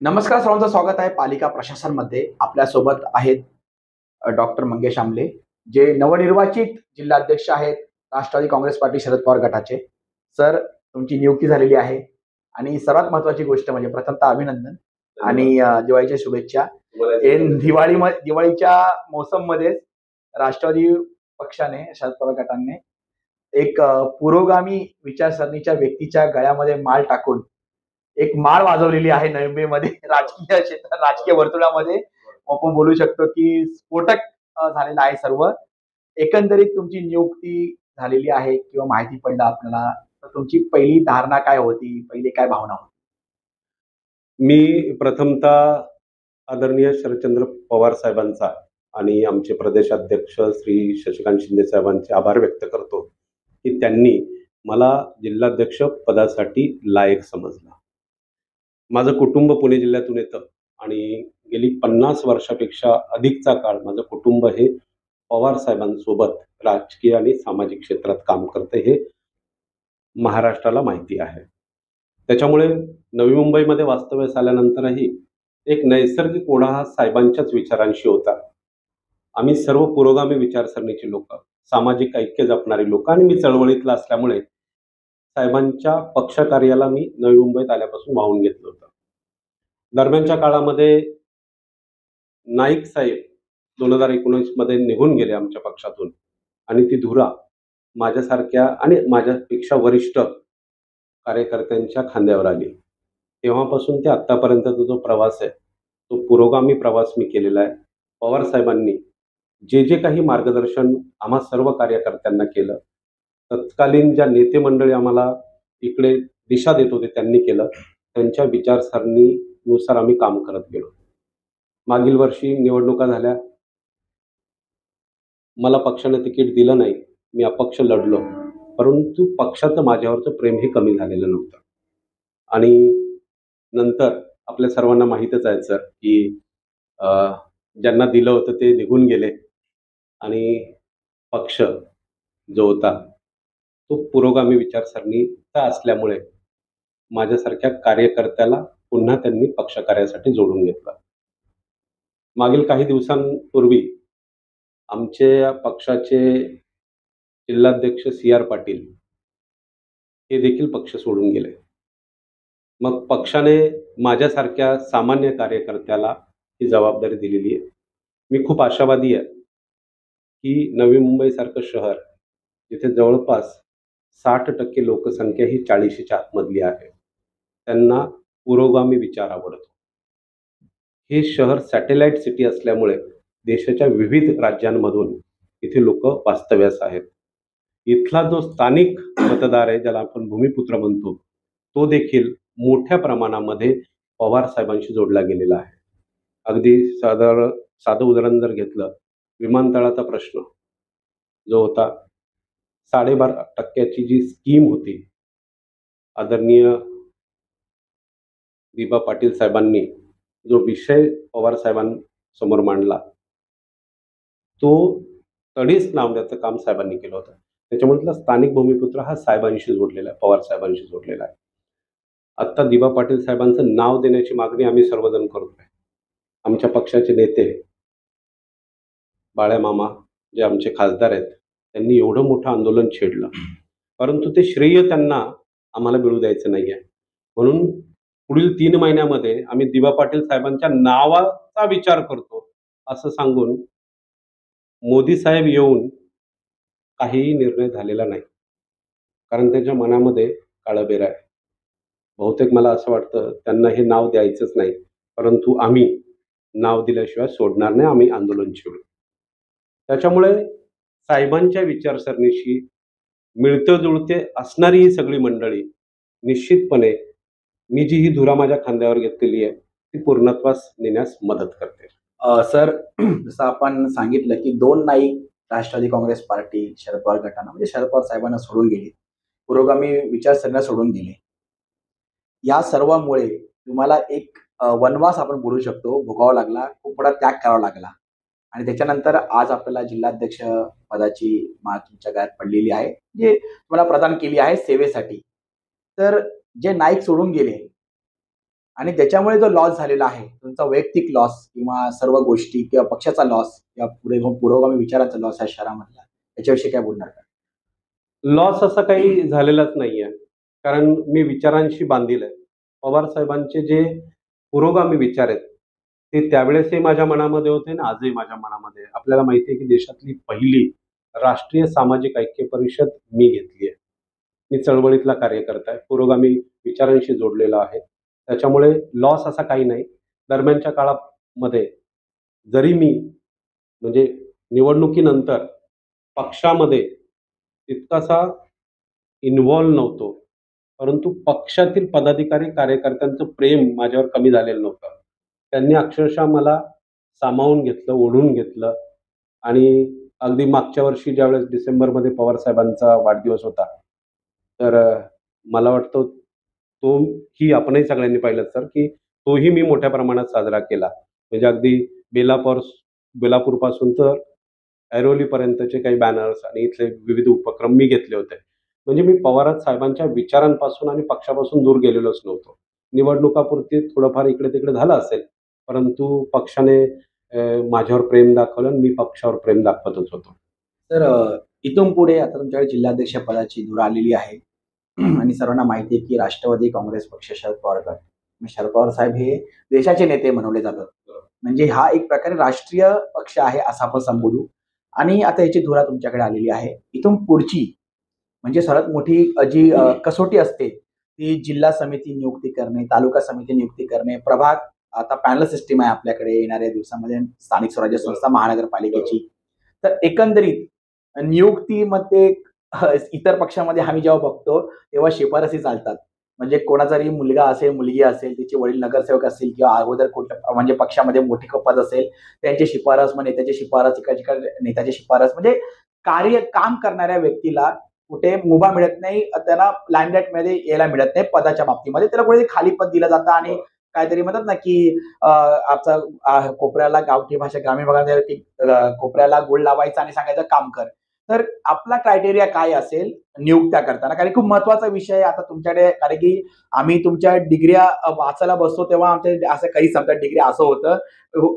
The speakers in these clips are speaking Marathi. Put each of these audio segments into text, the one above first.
नमस्कार, सर्वांचं स्वागत आहे पालिका प्रशासनमध्ये. आपल्यासोबत आहेत डॉक्टर मंगेश आमले, जे नवनिर्वाचित जिल्हाध्यक्ष आहेत राष्ट्रवादी काँग्रेस पार्टी शरद पवार गटाचे. सर, तुमची नियुक्ती झालेली आहे आणि सर्वात महत्त्वाची गोष्ट म्हणजे प्रथमतः अभिनंदन आणि दिवाळीच्या शुभेच्छा. दिवाळीच्या मोसममध्ये राष्ट्रवादी पक्षाने, शरद पवार गटाने एक पुरोगामी विचारसरणीच्या व्यक्तीच्या गळ्यामध्ये माळ टाकून एक माळ वाजवलेली आहे नवी मुंबईमध्ये राजकीय क्षेत्रात, राजकीय वर्तुळामध्ये आपण बोलू शकतो की स्फोटक झालेला आहे सर्व. एकंदरीत तुमची नियुक्ती झालेली आहे किंवा माहिती पडलं आपल्याला, तर तुमची पहिली धारणा काय होती? पहिली काय भावना होती? मी प्रथमतः आदरणीय शरदचंद्र पवार साहेबांचा आणि आमचे प्रदेशाध्यक्ष श्री शशिकांत शिंदे साहेबांचे आभार व्यक्त करतो की त्यांनी मला जिल्हाध्यक्ष पदासाठी लायक समजलं. माझं कुटुंब पुणे जिल्ह्यातून येतं आणि गेली 50 वर्षापेक्षा अधिकचा काळ माझं कुटुंब हे पवार साहेबांसोबत राजकीय आणि सामाजिक क्षेत्रात काम करते हे महाराष्ट्राला माहिती आहे. त्याच्यामुळे नवी मुंबईमध्ये वास्तव्यास आल्यानंतरही एक नैसर्गिक ओढा हा साहेबांच्याच विचारांशी होता. आम्ही सर्व पुरोगामी विचारसरणीची लोक, सामाजिक ऐक्य जपणारी लोक आणि मी चळवळीतला असल्यामुळे साहेबांच्या पक्षकार्याला मी नवी मुंबईत आल्यापासून वाहून घेतलं होतं. दरम्यानच्या काळामध्ये नाईक साहेब 2019 मध्ये निघून गेले आमच्या पक्षातून आणि ती धुरा माझ्यासारख्या आणि माझ्यापेक्षा वरिष्ठ कार्यकर्त्यांच्या खांद्यावर आली. तेव्हापासून ते आत्तापर्यंतचा जो प्रवास आहे तो पुरोगामी प्रवास मी केलेला आहे. पवार साहेबांनी जे जे काही मार्गदर्शन आम्हा सर्व कार्यकर्त्यांना केलं, तत्कालीन ज्या नेते मंडळी आम्हाला इकडे दिशा देत होते त्यांनी केलं. त्यांच्या विचारसरणीनुसार आम्ही काम करत गेलो. मागील वर्षी निवडणुका झाल्या, मला पक्षाने तिकीट दिलं नाही, मी अपक्ष लढलो, परंतु पक्षाचं माझ्यावरचं प्रेमही कमी झालेलं नव्हतं. आणि नंतर आपल्या सर्वांना माहीतच आहे सर की ज्यांना दिलं होतं ते निघून गेले आणि पक्ष जो होता तो पुरोगामी विचारसरणीचा असल्यामुळे माझ्यासारख्या कार्यकर्त्याला पुन्हा त्यांनी पक्षकार्यासाठी जोडून घेतलं. मागील काही दिवसांपूर्वी आमच्या पक्षाचे जिल्हाध्यक्ष CR पाटील हे देखील पक्ष सोडून गेले. मग पक्षाने माझ्यासारख्या सामान्य कार्यकर्त्याला ही जबाबदारी दिलेली आहे. मी खूप आशावादी आहे की नवी मुंबईसारखं शहर जिथे जवळपास 60% लोकसंख्या ही 40च्या आतमधली आहे, त्यांना पुरोगामी विचार आवडतो. हे शहर सॅटेलाइट सिटी असल्यामुळे देशाच्या विविध राज्यांमधून इथे लोक वास्तव्यास आहेत. इथला जो स्थानिक मतदार आहे, ज्याला आपण भूमिपुत्र म्हणतो, तो देखील मोठ्या प्रमाणामध्ये पवार साहेबांशी जोडला गेलेला आहे. अगदी साधं उदाहरण जर घेतलं, विमानतळाचा प्रश्न जो होता, 12.5% जी स्कीम होती, आदरणीय दिबा पाटील साहेबांनी जो विषय पवार साहेबांसमोर मांडला, तो तडीस लावण्याचं काम साहेबांनी केलं होतं. त्याच्यामुळे स्थानिक भूमिपुत्र हा साहेबांशी जोडलेला आहे, पवार साहेबांशी जोडलेला आहे. आत्ता दिबा पाटील साहेबांचं नाव देण्याची मागणी आम्ही सर्वजण करतोय. आमच्या पक्षाचे नेते बाळ्या मामा जे आमचे खासदार आहेत, त्यांनी एवढं मोठं आंदोलन छेडलं, परंतु ते श्रेय त्यांना आम्हाला मिळू द्यायचं नाही आहे. म्हणून पुढील 3 महिन्यामध्ये आम्ही दिबा पाटील साहेबांच्या नावाचा विचार करतो असं सांगून मोदी साहेब येऊन काहीही निर्णय झालेला नाही, कारण त्यांच्या मनामध्ये काळबेर आहे. बहुतेक मला असं वाटतं त्यांना हे नाव द्यायचंच नाही, परंतु आम्ही नाव दिल्याशिवाय सोडणार नाही, आम्ही आंदोलन छेडू. त्याच्यामुळे साहेबांच्या विचारसरणीशी मिळते जुळते असणारी ही सगळी मंडळी निश्चितपणे मी जी ही धुरा माझ्या खांद्यावर घेतलेली आहे ती पूर्णत्वास नेण्यास मदत करते. सर, जसं आपण सांगितलं की 2 नाईक राष्ट्रवादी काँग्रेस पार्टी शरद पवार गटानं म्हणजे शरद पवार साहेबांना सोडून गेले, पुरोगामी विचारसरणीला सोडून गेले. या सर्वामुळे तुम्हाला एक वनवास आपण बोलू शकतो भोगावा लागला, खूप मोठा त्याग करावा लागला आणि त्याच्यानंतर आज आपल्याला जिल्हाध्यक्ष पदाची माळ तुमच्या गळ्यात पडलेली आहे, जे तुम्हाला प्रदान केली आहे सेवेसाठी. तर जे नाईक सोडून गेले आणि त्याच्यामुळे जो लॉस झालेला आहे, तुमचा वैयक्तिक लॉस किंवा सर्व गोष्टी किंवा पक्षाचा लॉस किंवा पुरोगामी विचारांचा लॉस या शहरामधला, याच्याविषयी काय बोलणार का? लॉस असा काही झालेलाच नाहीये. कारण मी विचारांशी बांधील आहे. पवार साहेबांचे जे पुरोगामी विचार आहेत, ते त्यावेळेसही माझ्या मनामध्ये होते आणि आजही माझ्या मनामध्ये आहे. आपल्याला माहिती आहे की देशातली पहिली राष्ट्रीय सामाजिक ऐक्य परिषद मी घेतली आहे. मी चळवळीतला कार्यकर्ता आहे. पुरोगामी विचारांशी जोडलेला आहे. त्याच्यामुळे लॉस असा काही नाही. दरम्यानच्या काळामध्ये जरी मी म्हणजे निवडणुकीनंतर पक्षामध्ये तितकासा इन्व्हॉल्व नव्हतो. परंतु पक्षातील पदाधिकारी, कार्यकर्त्यांचं प्रेम माझ्यावर कमी झालेलं नव्हतं. त्यांनी अक्षरशः मला सामावून घेतलं, ओढून घेतलं आणि अगदी मागच्या वर्षी ज्यावेळेस डिसेंबरमध्ये पवारसाहेबांचा वाढदिवस होता, तर मला वाटतं तोही आपणही सगळ्यांनी पाहिलं सर, की तोही मी मोठ्या प्रमाणात साजरा केला. म्हणजे अगदी बेलापूर बेलापूरपासून तर ऐरोलीपर्यंतचे काही बॅनर्स आणि इथले विविध उपक्रम मी घेतले होते. म्हणजे मी पवार साहेबांच्या विचारांपासून आणि पक्षापासून दूर गेलेलोच नव्हतो. निवडणुकापुरती थोडंफार इकडे-तिकडे झालं असेल, परंतु पक्षाने माझ्यावर प्रेम दाखवलं आणि मी पक्षावर प्रेम दाखवतच होतो. तर इथून पुढे आता तुमच्याकडे जिल्हाध्यक्ष पदाची धुरा आलेली आहे आणि सर्वांना माहिती आहे की राष्ट्रवादी काँग्रेस पक्ष शरद पवार गट. शरद पवार साहेब हे देशाचे नेते म्हणवले जातात. म्हणजे हा एक प्रकारे राष्ट्रीय पक्ष आहे असं आपण संबोधू. आणि आता याची धुरा तुमच्याकडे आलेली आहे. इथून पुढची म्हणजे सर्वात मोठी जी कसोटी असते ती जिल्हा समिती नियुक्ती करणे, तालुका समिती नियुक्ती करणे, प्रभाग. आता पॅनल सिस्टीम आहे आपल्याकडे येणाऱ्या दिवसामध्ये स्थानिक स्वराज्य संस्था महानगरपालिकेची. तर एकंदरीत नियुक्तीमध्ये इतर पक्षामध्ये आम्ही जेव्हा बघतो तेव्हा शिफारसी चालतात. म्हणजे कोणाचा जरी मुलगा असेल, मुलगी असेल, तिचे वडील नगरसेवक असतील किंवा अगोदर कुठं म्हणजे पक्षामध्ये मोठी पद असेल, त्यांची शिफारस, मग नेत्याची शिफारस, इकडच्या नेत्याची शिफारस. म्हणजे काम करणाऱ्या व्यक्तीला कुठे मुभा मिळत नाही, त्याला लाईमलाईटमध्ये यायला मिळत नाही पदाच्या बाबतीमध्ये. त्याला कुठे खाली पद दिलं जातं आणि काहीतरी म्हणतात ना, की आमचा कोपऱ्याला गावठी भाषा ग्रामीण भागामध्ये की कोपऱ्याला गुळ लावायचा आणि सांगायचं काम कर. तर आपला क्रायटेरिया काय असेल नियुक्त्या करताना? कारण खूप महत्वाचा विषय आहे आता तुमच्याकडे. कारण की आम्ही तुमच्या डिग्र्या वाचायला बसतो तेव्हा आमच्या असं काही समजा डिग्री असं होतं.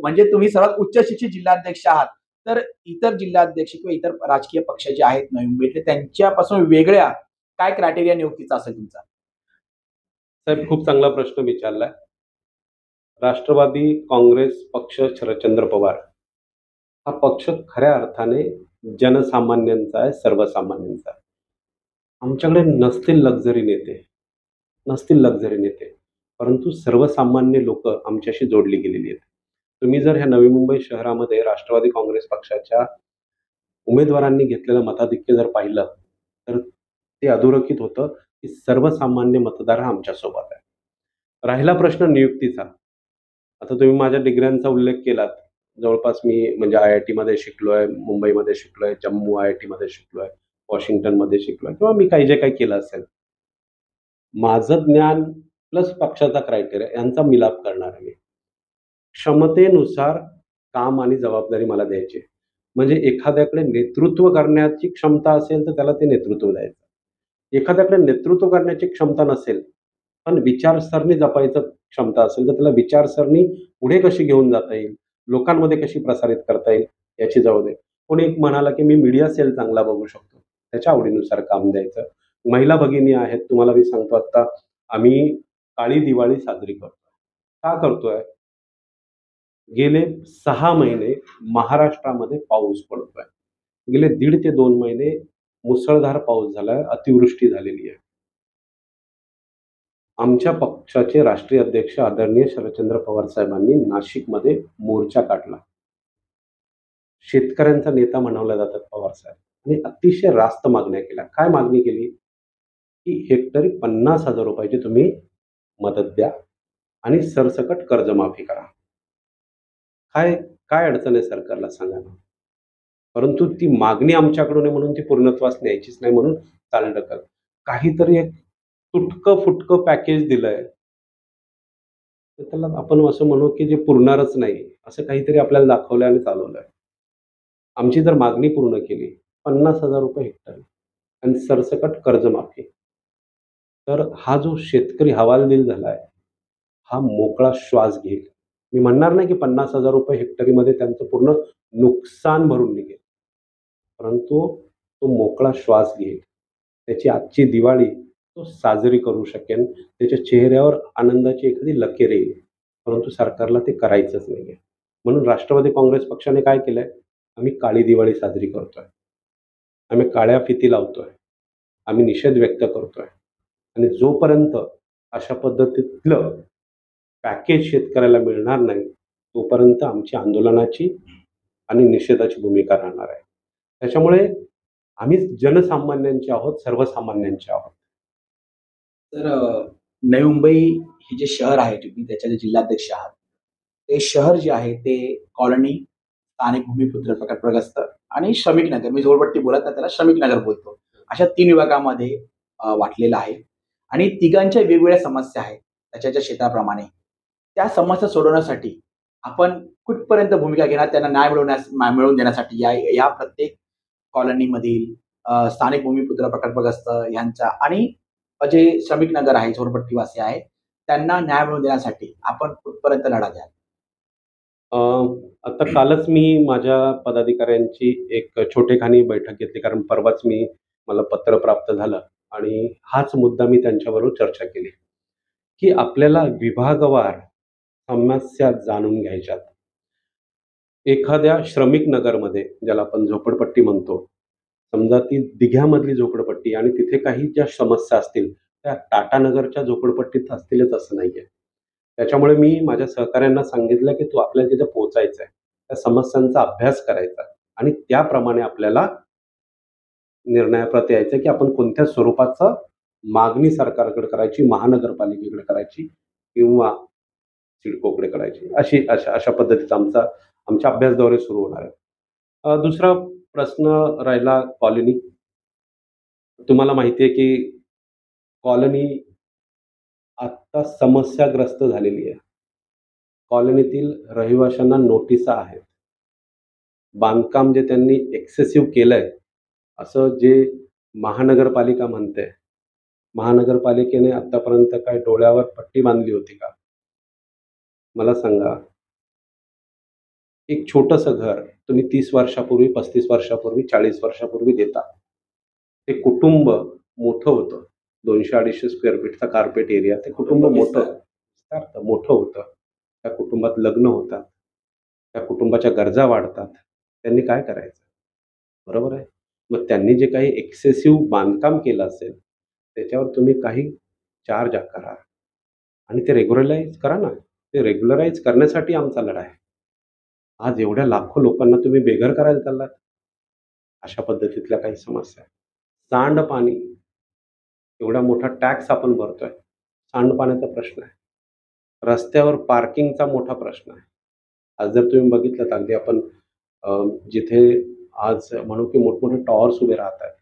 म्हणजे तुम्ही सर्वात उच्च शिक्षित जिल्हाध्यक्ष आहात. तर इतर जिल्हाध्यक्ष किंवा इतर राजकीय पक्ष जे आहेत नवी मुंबईतले त्यांच्यापासून वेगळ्या काय क्रायटेरिया नियुक्तीचा असेल तुमचा? साहेब खूप चांगला प्रश्न विचारलाय. राष्ट्रवादी काँग्रेस पक्ष शरदचंद्र पवार हा पक्ष खऱ्या अर्थाने जनसामान्यांचा आहे, सर्वसामान्यांचा आहे. आमच्याकडे नसतील लक्झरी नेते, परंतु सर्वसामान्य लोक आमच्याशी जोडली गेलेली आहेत. तुम्ही जर ह्या नवी मुंबई शहरामध्ये राष्ट्रवादी काँग्रेस पक्षाच्या उमेदवारांनी घेतलेलं मताधिक्य जर पाहिलं, तर ते अधोरेखित होतं की सर्वसामान्य मतदार हा आमच्यासोबत आहे. राहिला प्रश्न नियुक्तीचा. आता तुम्ही माझ्या डिग्र्यांचा उल्लेख केलात. जवळपास मी म्हणजे IIT शिकलोय, मुंबईमध्ये शिकलोय, जम्मू IITमध्ये शिकलोय, वॉशिंग्टनमध्ये शिकलोय किंवा मी काही जे काही केलं असेल. माझं ज्ञान प्लस पक्षाचा क्रायटेरिया यांचा मिलाप करणार आहे मी. क्षमतेनुसार काम आणि जबाबदारी मला द्यायची आहे. म्हणजे एखाद्याकडे नेतृत्व करण्याची क्षमता असेल तर त्याला ते नेतृत्व द्यायचं. एखाद्याकडे नेतृत्व करण्याची क्षमता नसेल, पण विचारसरणी जपायचं क्षमता असेल तर त्याला विचारसरणी पुढे कशी घेऊन जाता येईल, लोकांमध्ये कशी प्रसारित करता येईल याची जबाबदारी. कोणी एक म्हणाला की मी मीडिया सेल चांगला बघू शकतो. त्याच्या आवडीनुसार काम द्यायचं. महिला भगिनी आहेत, तुम्हाला मी सांगतो आता आम्ही काळी दिवाळी साजरी करतो. का करतोय? गेले 6 महिने महाराष्ट्रामध्ये पाऊस पडतोय. गेले 1.5 ते 2 महिने मुसळधार पाऊस झालाय, अतिवृष्टी झालेली आहे. आमच्या पक्षाचे राष्ट्रीय अध्यक्ष आदरणीय शरदचंद्र पवार साहेबांनी नाशिकमध्ये मोर्चा काढला. शेतकऱ्यांचा नेता म्हणवल्या जातात पवार साहेब आणि अतिशय रास्त मागण्या केल्या. काय मागणी केली? की हेक्टरी 50,000 रुपयाची तुम्ही मदत द्या आणि सरसकट कर्जमाफी करा. काय काय अडचण आहे सरकारला सांगा ना? परंतु ती मागणी आमच्याकडून आहे म्हणून ती पूर्णत्वास न्यायचीच नाही म्हणून चालढकल. काहीतरी एक तुटकं-फुटकं पॅकेज दिलंय. तर त्याला आपण असं म्हणू की जे पुरणारच नाही, असं काहीतरी आपल्याला दाखवलंय आणि चालवलंय. आमची जर मागणी पूर्ण केली, 50,000 रुपये हेक्टर आणि सरसकट कर्जमाफी, तर हा जो शेतकरी हवालदिल झालाय, हा मोकळा श्वास घेईल. मी म्हणणार नाही की 50,000 रुपये हेक्टरीमध्ये त्यांचं पूर्ण नुकसान भरून निघेल. परंतु तो मोकळा श्वास घेईल. त्याची आजची दिवाळी तो साजरी करू शकेल. त्याच्या चेहऱ्यावर आनंदाची एखादी लकीर येईल. परंतु सरकारला ते करायचंच नाहीये. म्हणून राष्ट्रवादी काँग्रेस पक्षाने काय केलंय? आम्ही काळी दिवाळी साजरी करतोय. आम्ही काळ्या फिती लावतोय. आम्ही निषेध व्यक्त करतोय. आणि जोपर्यंत अशा पद्धतीतलं पॅकेज शेतकऱ्याला मिळणार नाही, तोपर्यंत आमची आंदोलनाची आणि निषेधाची भूमिका राहणार आहे. त्याच्यामुळे आम्ही जनसामान्यांचे आहोत, सर्वसामान्यांचे आहोत. तर नवी मुंबई हे जे शहर आहे, तुम्ही त्याचे जिल्हाध्यक्ष आहात. ते शहर जे आहे ते कॉलनी, स्थानिक भूमिपुत्र प्रकल्पग्रस्त आणि श्रमिक नगर, मी झोपडपट्टी बोलत नाही, त्याला श्रमिक नगर बोलतो. अशा 3 विभागामध्ये वाटलेलं आहे आणि तिघांच्या वेगवेगळ्या समस्या आहेत त्याच्या क्षेत्राप्रमाणे. त्या समस्या सोडवण्यासाठी आपण कुठपर्यंत भूमिका घेणार, त्यांना न्याय मिळवून देण्यासाठी या प्रत्येक कॉलनीमधील स्थानिक भूमिपुत्र प्रकल्पग्रस्त यांचा आणि जे श्रमिक नगर आहे, झोपडपट्टीवासी आहे, त्यांना न्याय मिळवून देण्यासाठी आपण कुठपर्यंत लढा द्याल? अ, आता कालच मी माझ्या पदाधिकाऱ्यांची एक छोटेखानी बैठक घेतली. कारण परवाच मला पत्र प्राप्त झालं आणि हाच मुद्दा मी त्यांच्याबरोबर चर्चा केली, की आपल्याला विभागवार समस्या जाणून घ्यायच्यात. एखाद्या श्रमिक नगरमध्ये, ज्याला आपण झोपडपट्टी म्हणतो, समजा ती दिघ्यामधली झोपडपट्टी आणि तिथे काही ज्या समस्या असतील, त्या टाटानगरच्या झोपडपट्टीत असतीलच असं नाहीये. त्याच्यामुळे मी माझ्या सहकाऱ्यांना सांगितलं, की आपल्याला तिथे पोहोचायचं आहे. त्या समस्यांचा अभ्यास करायचा आणि त्याप्रमाणे आपल्याला निर्णयाप्रत यायचं, की आपण कोणत्या स्वरूपाचं मागणी सरकारकडे करायची, महानगरपालिकेकडे करायची किंवा सिडकोकडे करायची. अशा पद्धतीचा आमच्या अभ्यास दौरे सुरू होणार आहे. दुसरा प्रश्न राहिला कॉलनी. तुम्हाला माहिती आहे, की कॉलनी आत्ता समस्याग्रस्त झालेली आहे. कॉलनीतील रहिवाशांना नोटिसा आहेत. बांधकाम जे त्यांनी एक्सेसिव्ह केलंय, असं जे महानगरपालिका म्हणते. महानगरपालिकेने आतापर्यंत काय डोळ्यावर पट्टी बांधली होती का? मला सांगा. एक छोटंसं घर तुम्ही 30 वर्षापूर्वी, 35 वर्षापूर्वी, 40 वर्षापूर्वी देता. ते कुटुंब मोठं होतं. 200-250 स्क्वेअर फीटचा कार्पेट एरिया. ते कुटुंब मोठं होतं. त्या कुटुंबात लग्न होतात. त्या कुटुंबाच्या गरजा वाढतात. त्यांनी काय करायचं? बरोबर आहे. मग त्यांनी जे काही एक्सेसिव्ह बांधकाम केलं असेल, त्याच्यावर तुम्ही काही चार्ज करा आणि ते रेग्युलराइज करा ना. ते रेग्युलराइज करण्यासाठी आमचा लढा आहे. आज एवढ्या लाखो लोकांना तुम्ही बेघर करायला चाललात. अशा पद्धतीतल्या काही समस्या आहेत. सांडपाणी, एवढा मोठा टॅक्स आपण भरतोय. सांडपाण्याचा प्रश्न आहे. रस्त्यावर पार्किंगचा मोठा प्रश्न आहे. आज जर तुम्ही बघितलं, अगदी आपण जिथे आज म्हणू की मोठमोठे टॉवर्स उभे राहत आहेत,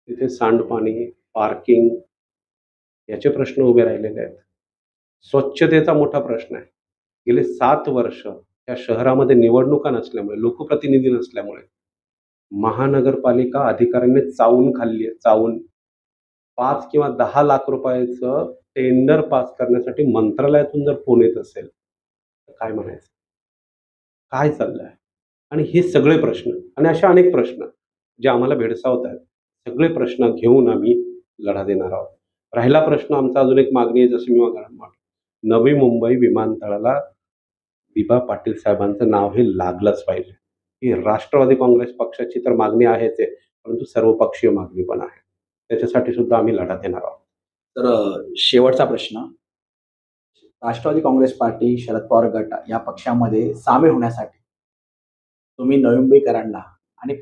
तिथे सांडपाणी, पार्किंग याचे प्रश्न उभे राहिलेले आहेत. स्वच्छतेचा मोठा प्रश्न आहे. गेले 7 वर्ष या शहरामध्ये निवडणुका नसल्यामुळे, लोकप्रतिनिधी नसल्यामुळे महानगरपालिका अधिकाऱ्यांनी चावून खाल्ली आहे. चावून 5 किंवा 10 लाख रुपयाचं टेंडर पास करण्यासाठी मंत्रालयातून जर फोन येत असेल, तर काय म्हणायचं? काय चाललंय? आणि हे सगळे प्रश्न आणि अशा अनेक प्रश्न जे आम्हाला भेडसावत आहेत, सगळे प्रश्न घेऊन आम्ही लढा देणार आहोत. राहिला प्रश्न आमचा, अजून एक मागणी आहे, जसं मी म्हटलं, नवी मुंबई विमानतळाला दिबा पाटील साहेबांचं नाव हे लागलंच पाहिजे. ही राष्ट्रवादी काँग्रेस पक्षाची तर मागणी आहेच आहे, परंतु सर्वपक्षीय मागणी पण आहे. त्याच्यासाठी सुद्धा आम्ही लढा देणार आहोत. तर शेवटचा प्रश्न, राष्ट्रवादी काँग्रेस पार्टी, शरद पवार गट या पक्षामध्ये सामील होण्यासाठी तुम्ही नवी मुंबईकरांना आणि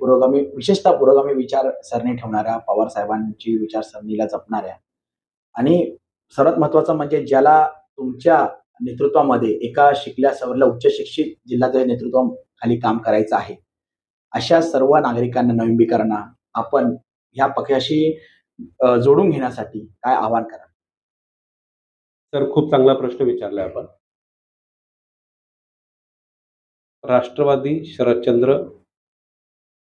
विशेषतः पुरोगामी विचारसरणी ठेवणाऱ्या पवार साहेबांची विचारसरणीला जपणाऱ्या आणि सर्वात महत्वाचं म्हणजे ज्याला तुमच्या नेतृत्वामध्ये एका शिकल्या सवरल्या उच्च शिक्षित जिल्ह्याच्या नेतृत्वाखाली काम करायचं आहे, अशा सर्व नागरिकांना, नवी मुंबईकरांना आपण ह्या पक्षाशी जोडून घेण्यासाठी काय आवाहन कराल? तर खूप चांगला प्रश्न विचारलाय आपण. राष्ट्रवादी शरदचंद्र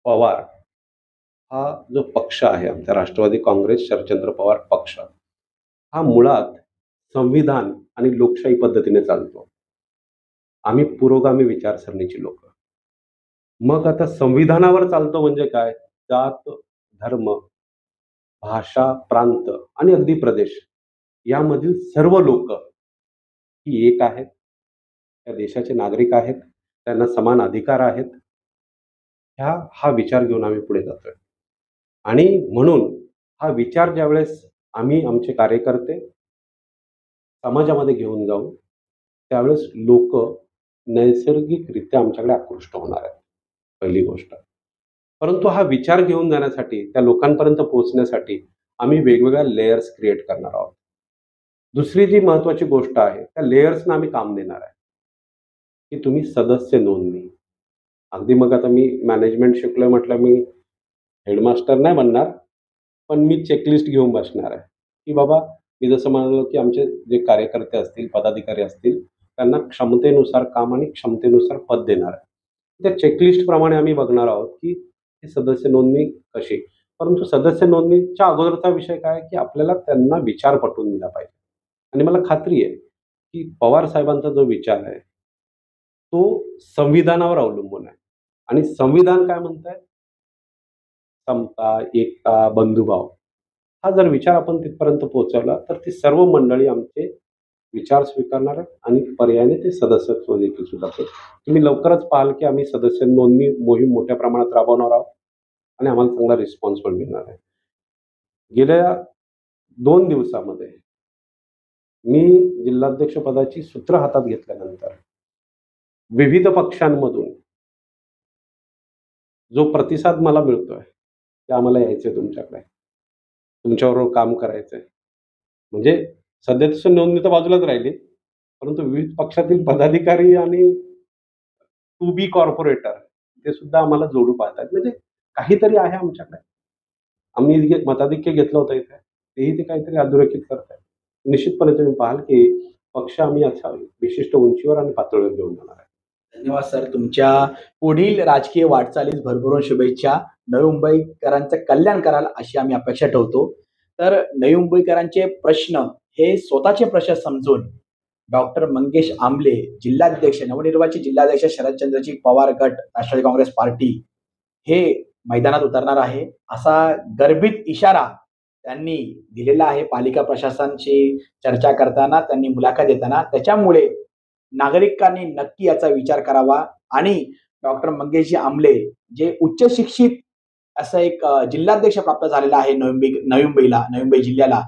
पवार हा जो पक्ष आहे, आमचा राष्ट्रवादी काँग्रेस शरदचंद्र पवार पक्ष, हा मुळात संविधान आणि लोकशाही पद्धतीने चालतो. आम्ही पुरोगामी विचारसरणीची लोक. मग आता संविधानावर चालतो म्हणजे काय? जात, धर्म, भाषा, प्रांत आणि अगदी प्रदेश यामधील सर्व लोक ही एक आहेत. त्या देशाचे नागरिक आहेत. त्यांना समान अधिकार आहेत. हा विचार घेऊन आम्ही पुढे जातोय. आणि म्हणून हा विचार ज्यावेळेस आम्ही आमचे कार्यकर्ते समाजामध्ये घेऊन जाऊ, त्यावेळेस लोक नैसर्गिकरित्या आमच्याकडे आकृष्ट होणार आहेत, पहिली गोष्ट. परंतु हा विचार घेऊन जाण्यासाठी, त्या लोकांपर्यंत पोहोचण्यासाठी आम्ही वेगवेगळ्या लेयर्स क्रिएट करणार आहोत. दुसरी जी महत्त्वाची गोष्ट आहे, त्या लेयर्सना आम्ही काम देणार आहे, की तुम्ही सदस्य नोंदणी. अगदी मग आता मी मॅनेजमेंट शिकलोय म्हटलं, मी हेडमास्टर नाही बनणार, पण मी चेकलिस्ट घेऊन बसणार आहे, की बाबा मी जसं म्हणालो, की आमचे जे कार्यकर्ते असतील, पदाधिकारी असतील, त्यांना क्षमतेनुसार काम आणि क्षमतेनुसार पद देणार आहे. त्या चेकलिस्टप्रमाणे आम्ही बघणार आहोत, की ही सदस्य नोंदणी कशी. परंतु सदस्य नोंदणीच्या अगोदरचा विषय काय, की आपल्याला त्यांना विचार पटवून दिला पाहिजे. आणि मला खात्री आहे, की पवार साहेबांचा जो विचार आहे, तो संविधानावर अवलंबून आहे. आणि संविधान काय म्हणतंय? समता, एकता, बंधुभाव. हा जर विचार आपण तिथपर्यंत पोहोचवला, तर ती सर्व मंडळी आमचे विचार स्वीकारणार आहेत आणि पर्यायाने ते सदस्यत्व देखील सुधारतील. तुम्ही लवकरच पाहाल, की आम्ही सदस्य नोंदणी मोहीम मोठ्या प्रमाणात राबवणार आहोत आणि आम्हाला चांगला रिस्पॉन्स पण मिळणार आहे. गेल्या 2 दिवसामध्ये मी जिल्हाध्यक्ष पदाची सूत्र हातात घेतल्यानंतर विविध पक्षांमधून जो प्रतिसाद मला मिळतोय, की आम्हाला यायचंय तुमच्याकडे, तुमच्याबरोबर काम करायचंय. म्हणजे सदस्य नोंदणी तर बाजूलाच राहिली, परंतु विविध पक्षातील पदाधिकारी आणि टू बी कॉर्पोरेटर ते सुद्धा आम्हाला जोडू पाहतात. म्हणजे काहीतरी आहे आमच्याकडे. आम्ही जे मताधिक्य घेतलं होतं इथे, तेही ते काहीतरी अधोरेखित करतायत. निश्चितपणे तुम्ही पाहाल, की पक्ष आम्ही अशा विशिष्ट उंचीवर आणि पातळीवर घेऊन जाणार आहे. धन्यवाद सर. तुमच्या पुढील राजकीय वाटचालीस भरभरून शुभेच्छा. नवी मुंबईकरांचं कल्याण कराल अशी आम्ही अपेक्षा ठेवतो. तर नवी मुंबईकरांचे प्रश्न हे स्वतःचे प्रश्न समजून डॉक्टर मंगेश आमले, जिल्हाध्यक्ष, नवनिर्वाचित जिल्हाध्यक्ष शरदचंद्रजी पवार गट, राष्ट्रवादी काँग्रेस पार्टी हे मैदानात उतरणार आहे, असा गर्भित इशारा त्यांनी दिलेला आहे पालिका प्रशासनाशी चर्चा करताना, त्यांनी मुलाखत देताना. त्याच्यामुळे नागरिकांनी नक्की याचा विचार करावा आणि डॉक्टर मंगेशजी आमले जे उच्च शिक्षित असं एक जिल्हाध्यक्ष प्राप्त झालेला आहे नवी मुंबई जिल्ह्याला,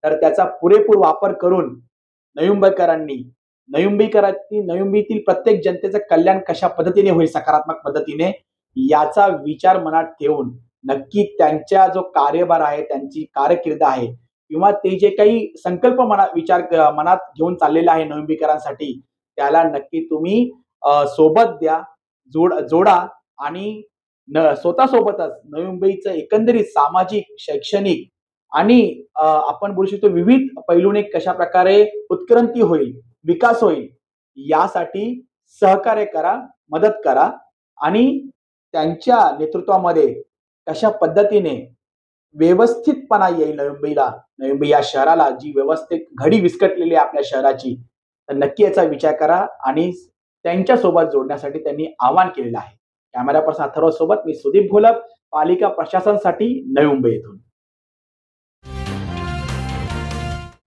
तर त्याचा पुरेपूर वापर करून नवी मुंबईतील प्रत्येक जनतेचं कल्याण कशा पद्धतीने होईल सकारात्मक पद्धतीने, याचा विचार मनात ठेवून नक्की त्यांचा जो कार्यभार आहे, त्यांची कारकीर्द आहे किंवा ते जे काही संकल्प मनात घेऊन चाललेला आहे नवी मुंबईकरांसाठी, त्याला नक्की तुम्ही सोबत द्या, जोडा आणि स्वतःसोबतच नवी मुंबईचं एकंदरीत सामाजिक, शैक्षणिक आणि आपण बोलू शकतो विविध पैलूने कशा प्रकारे उत्क्रांती होईल, विकास होईल, यासाठी सहकार्य करा, मदत करा आणि त्यांच्या नेतृत्वामध्ये कशा पद्धतीने व्यवस्थितपणा येईल नवी मुंबई या शहराला, जी व्यवस्थित घडी विस्कटलेली आहे आपल्या शहराची, तर नक्की याचा विचार करा आणि त्यांच्यासोबत जोडण्यासाठी त्यांनी आवाहन केलेलं आहे. कॅमेरा पर्सन अथर्व सोबत मी सुदीप घोलप, पालिका प्रशासनासाठी नवी मुंबई येथून.